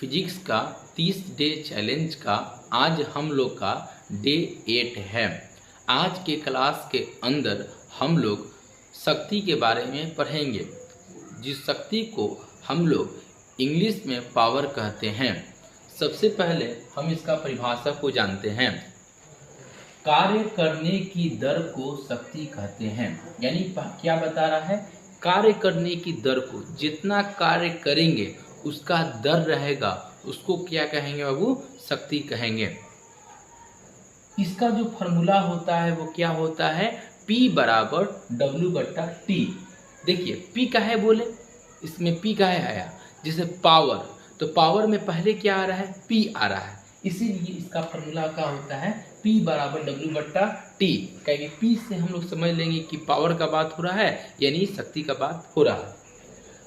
Physics का 30 day challenge का आज हम लोग का डे 8 है। आज के क्लास के अंदर हम लोग शक्ति के बारे में पढ़ेंगे, जिस शक्ति को हम लोग इंग्लिश में पावर कहते हैं। सबसे पहले हम इसका परिभाषा को जानते हैं। कार्य करने की दर को शक्ति कहते हैं। यानी क्या बता रहा है, कार्य करने की दर को, जितना कार्य करेंगे उसका दर रहेगा, उसको क्या कहेंगे बाबू, शक्ति कहेंगे। इसका जो फॉर्मूला होता है वो क्या होता है, P बराबर W/T। देखिए P का है बोले, इसमें P का है आया, जैसे पावर, तो पावर में पहले क्या आ रहा है, P आ रहा है, इसीलिए इसका फॉर्मूला क्या होता है, P बराबर W/T। कहेंगे P से हम लोग समझ लेंगे कि पावर का बात हो रहा है, यानी शक्ति का बात हो रहा है।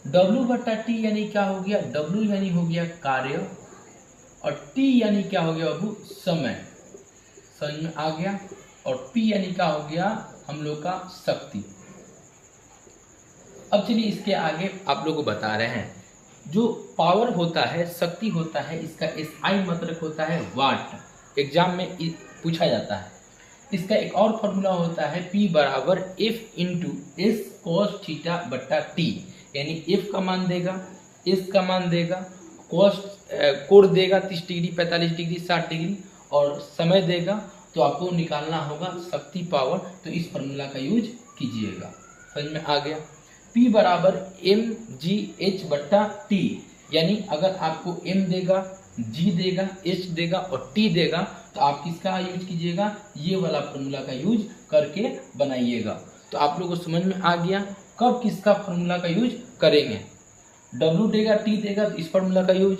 W/T यानी क्या हो गया, W यानी हो गया कार्य और T यानी क्या हो गया बाबू, समय। समझ में आ गया। और P यानी क्या हो गया, हम लोग का शक्ति। अब चलिए इसके आगे आप लोग को बता रहे हैं, जो पावर होता है, शक्ति होता है, इसका SI मतलब होता है वाट। एग्जाम में पूछा जाता है। इसका एक और फॉर्मूला होता है P बराबर F into S cos θ/T। यानी F का मान देगा, S का मान देगा, कोण देगा 30 डिग्री, 45 डिग्री, 60 डिग्री, और समय देगा। तो आपको निकालना होगा शक्ति पावर, तो इस फॉर्मूला का यूज कीजिएगा। समझ में आ गया। P बराबर mgh/T। यानी अगर आपको M देगा, G देगा, H देगा और T देगा, तो आप किसका यूज कीजिएगा, ये वाला फॉर्मूला का यूज करके बनाइएगा। तो आप लोगों को समझ में आ गया कब किसका फॉर्मूला का यूज करेंगे। W देगा, T देगा, तो इस फॉर्मूला का यूज,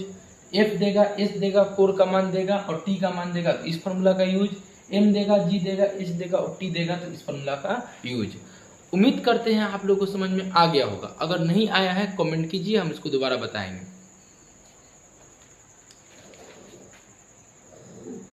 F देगा, S देगा, कोण का मान देगा और T का मान देगा, तो इस फॉर्मूला का यूज, M देगा, G देगा, H देगा और T देगा, तो इस फॉर्मूला का यूज। उम्मीद करते हैं आप लोगों को समझ में आ गया होगा। अगर नहीं आया है कमेंट कीजिए, हम इसको दोबारा बताएंगे।